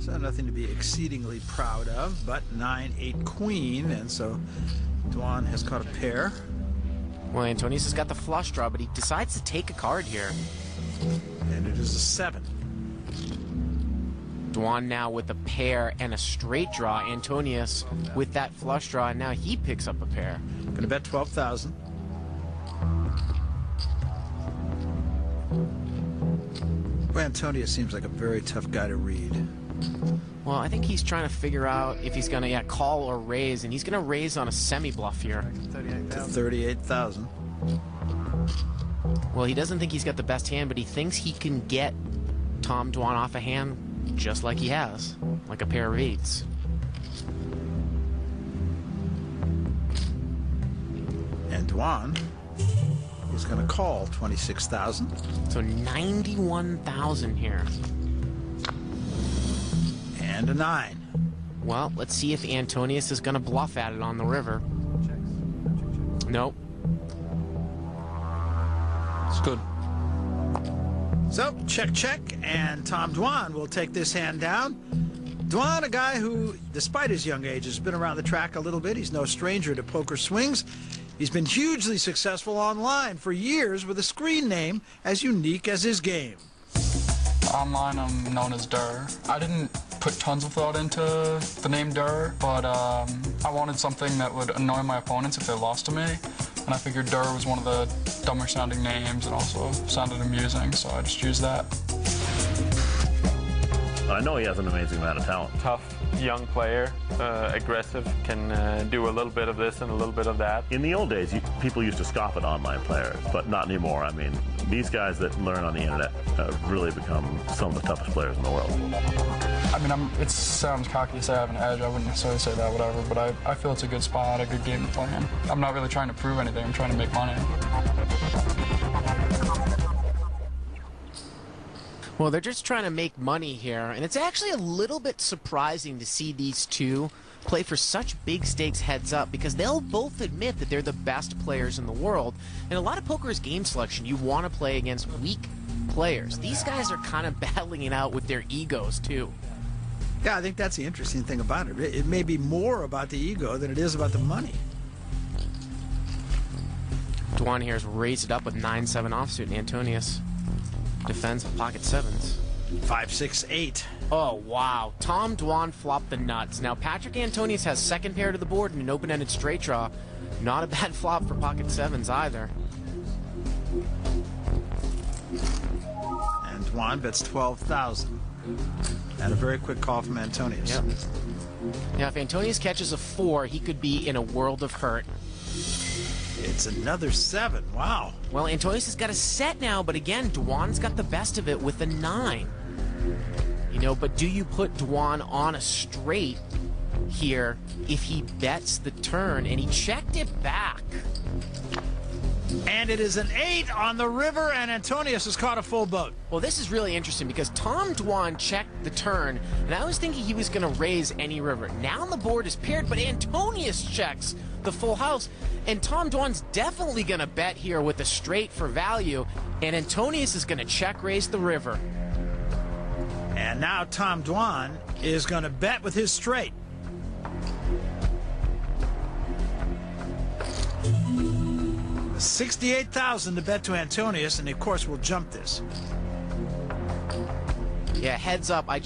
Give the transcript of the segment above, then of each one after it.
So nothing to be exceedingly proud of, but 9-8 queen, and so Dwan has caught a pair. Well, Antonius has got the flush draw, but he decides to take a card here. And it is a 7. Dwan now with a pair and a straight draw. Antonius with that flush draw, and now he picks up a pair. Gonna bet 12,000. Well, Antonius seems like a very tough guy to read. Well, I think he's trying to figure out if he's gonna call or raise, and he's gonna raise on a semi-bluff here. To 38,000. Well, he doesn't think he's got the best hand, but he thinks he can get Tom Dwan off a hand just like he has, like a pair of 8s. And Dwan is going to call 26,000. So 91,000 here. And a 9. Well, let's see if Antonius is going to bluff at it on the river. Nope. It's good. So, check, check, and Tom Dwan will take this hand down. Dwan, a guy who, despite his young age, has been around the track a little bit. He's no stranger to poker swings. He's been hugely successful online for years with a screen name as unique as his game. Online, I'm known as durrr. I didn't put tons of thought into the name durrr, but I wanted something that would annoy my opponents if they lost to me. And I figured durrr was one of the dumber sounding names and also sounded amusing, so I just used that. I know he has an amazing amount of talent. Tough, young player, aggressive, can do a little bit of this and a little bit of that. In the old days, people used to scoff at online players, but not anymore. I mean, these guys that learn on the internet have really become some of the toughest players in the world. I mean, it sounds cocky to say I have an edge. I wouldn't necessarily say that, whatever, but I feel it's a good spot, a good game to play in. I'm not really trying to prove anything. I'm trying to make money. Well, they're just trying to make money here, and it's actually a little bit surprising to see these two play for such big stakes heads up, because they'll both admit that they're the best players in the world. And a lot of poker is game selection. You want to play against weak players. These guys are kind of battling it out with their egos, too. Yeah, I think that's the interesting thing about it. It may be more about the ego than it is about the money. Dwan here has raised it up with 9-7 offsuit, and Antonius defends with pocket 7s. 5-6-8. Oh, wow. Tom Dwan flopped the nuts. Now, Patrik Antonius has second pair to the board and an open-ended straight draw. Not a bad flop for pocket 7s either. And Dwan bets 12,000. And a very quick call from Antonius. Yep. Now, if Antonius catches a 4, he could be in a world of hurt. It's another 7. Wow. Well, Antonius has got a set now, but again, Dwan's got the best of it with a 9. You know, but do you put Dwan on a straight here if he bets the turn? And he checked it back. And it is an 8 on the river, and Antonius has caught a full boat. Well, this is really interesting because Tom Dwan checked the turn, and I was thinking he was going to raise any river. Now the board is paired, but Antonius checks the full house, and Tom Dwan's definitely going to bet here with a straight for value, and Antonius is going to check raise the river. And now Tom Dwan is going to bet with his straight. $68,000 to bet to Antonius, and of course we'll jump this. Yeah, heads up, I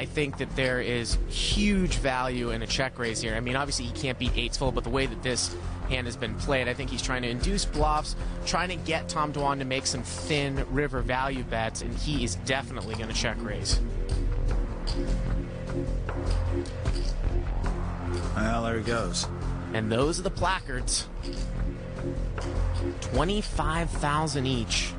think that there is huge value in a check raise here. I mean, obviously he can't beat 8s full, but the way that this hand has been played, I think he's trying to induce bluffs, trying to get Tom Dwan to make some thin river value bets, and he is definitely going to check raise. Well, there he goes. And those are the placards. 25,000 each.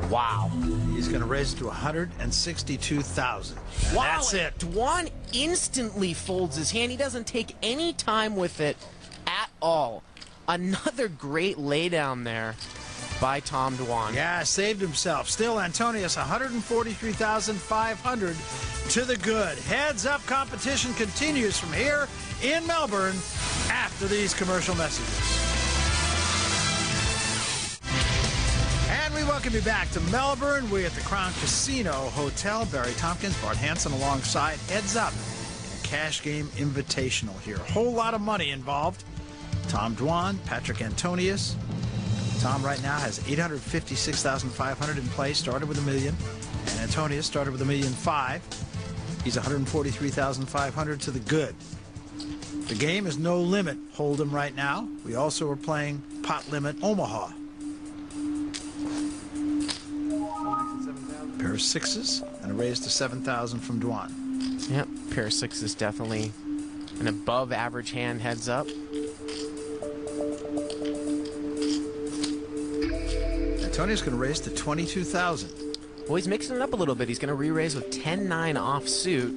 Wow. He's going to raise it to 162,000. Wow, That's it. Dwan instantly folds his hand. He doesn't take any time with it at all. Another great laydown there by Tom Dwan. Yeah, saved himself. Still, Antonius, 143,500 to the good. Heads up competition continues from here in Melbourne after these commercial messages. And we welcome welcome you back to Melbourne. We're at the Crown Casino Hotel. Barry Tompkins, Bart Hanson alongside. Heads Up, Cash Game Invitational here. A whole lot of money involved. Tom Dwan, Patrik Antonius. Tom right now has $856,500 in play. Started with $1 million. And Antonius started with $1.5 million. He's $143,500 to the good. The game is no limit hold'em right now. We also are playing pot limit Omaha. Pair of sixes and a raise to 7,000 from Dwan. Yep, pair of sixes definitely an above average hand. Heads up. Antonius going to raise to 22,000. Well, he's mixing it up a little bit. He's going to re-raise with 10-9 offsuit.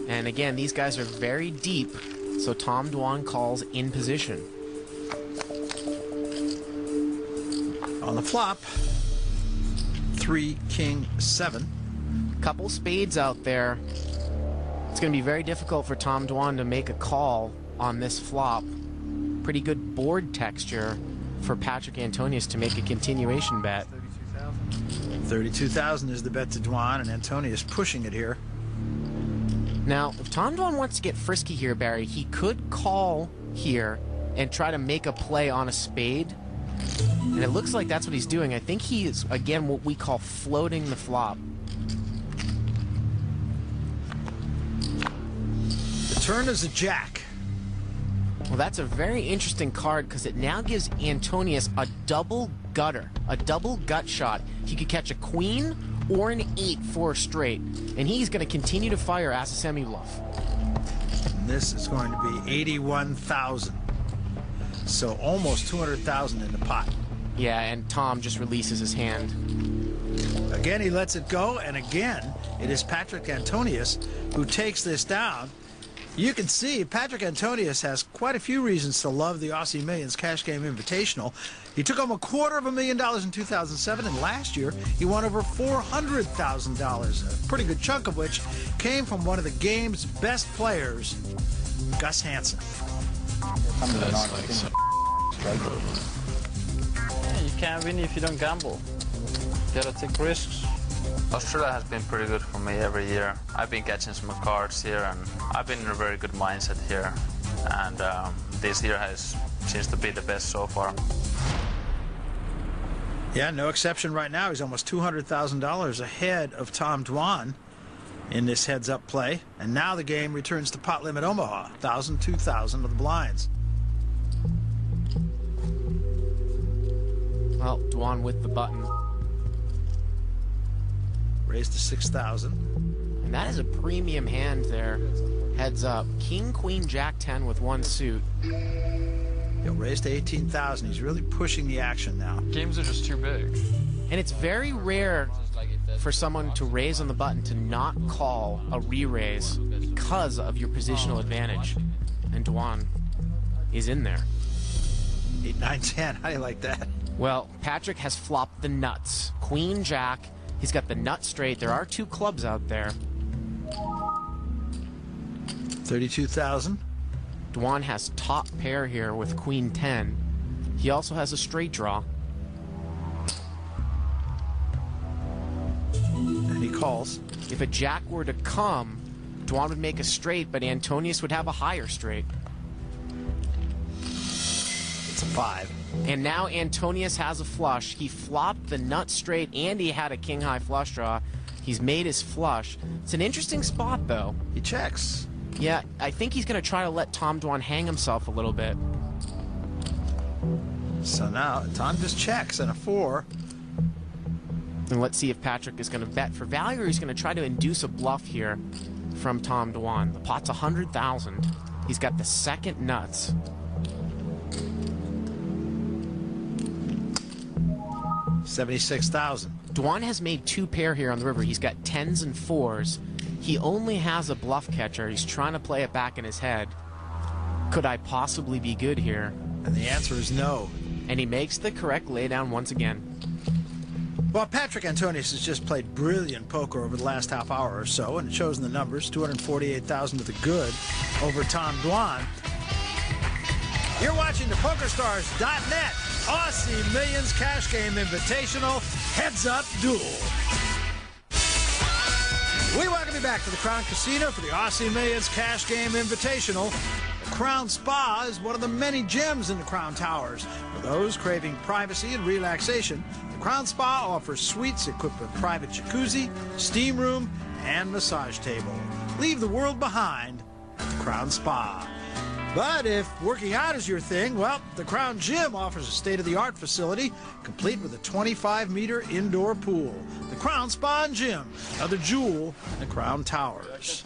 And again, these guys are very deep, so Tom Dwan calls in position. On the flop, 3, King, 7. Couple spades out there. It's going to be very difficult for Tom Dwan to make a call on this flop. Pretty good board texture for Patrik Antonius to make a continuation bet. 32,000 is the bet to Dwan, and Antonius pushing it here. Now, if Tom Dwan wants to get frisky here, Barry, he could call here and try to make a play on a spade. And it looks like that's what he's doing. I think he is, again, what we call floating the flop. The turn is a jack. Well, that's a very interesting card because it now gives Antonius a double gutter, a double gut shot. He could catch a queen or an 8 for a straight, and he's going to continue to fire as a semi-bluff. And this is going to be 81,000. So almost 200,000 in the pot. Yeah, and Tom just releases his hand. Again, he lets it go, and again, it is Patrik Antonius who takes this down. You can see Patrik Antonius has quite a few reasons to love the Aussie Millions Cash Game Invitational. He took home $250,000 in 2007, and last year he won over $400,000, a pretty good chunk of which came from one of the game's best players, Gus Hansen. You can't win if you don't gamble. You gotta take risks. Australia has been pretty good for me every year. I've been catching some cards here, and I've been in a very good mindset here. And this year seems to be the best so far. Yeah, no exception right now. He's almost $200,000 ahead of Tom Dwan in this heads-up play. And now the game returns to pot limit Omaha, 1,000, 2,000 of the blinds. Well, Dwan with the button. Raised to 6,000. And that is a premium hand there. Heads up. King, Queen, Jack 10 with one suit. He'll raise to 18,000. He's really pushing the action now. Games are just too big. And it's very rare for someone to raise on the button to not call a re-raise because of your positional advantage. And Dwan is in there. 8, 9, 10. How do you like that? Well, Patrik has flopped the nuts. Queen, Jack. He's got the nut straight. There are 2 clubs out there. 32,000. Dwan has top pair here with Queen 10. He also has a straight draw. And he calls. If a jack were to come, Dwan would make a straight, but Antonius would have a higher straight. It's a 5. And now Antonius has a flush. He flopped the nut straight, and he had a king-high flush draw. He's made his flush. It's an interesting spot, though. He checks. Yeah, I think he's going to try to let Tom Dwan hang himself a little bit. So now Tom just checks and a 4. And let's see if Patrik is going to bet for value, or he's going to try to induce a bluff here from Tom Dwan. The pot's 100,000. He's got the second nuts. $76,000. Dwan has made 2 pair here on the river. He's got 10s and 4s. He only has a bluff catcher. He's trying to play it back in his head. Could I possibly be good here? And the answer is no. And he makes the correct laydown once again. Well, Patrik Antonius has just played brilliant poker over the last half hour or so, and it shows in the numbers. 248,000 to the good over Tom Dwan. You're watching the PokerStars.net Aussie Millions Cash Game Invitational Heads-Up Duel. We welcome you back to the Crown Casino for the Aussie Millions Cash Game Invitational. The Crown Spa is one of the many gems in the Crown Towers. For those craving privacy and relaxation, the Crown Spa offers suites equipped with private jacuzzi, steam room, and massage table. Leave the world behind at the Crown Spa. But if working out is your thing, well, the Crown Gym offers a state-of-the-art facility complete with a 25-meter indoor pool. The Crown Spa and Gym, another jewel in the Crown Towers.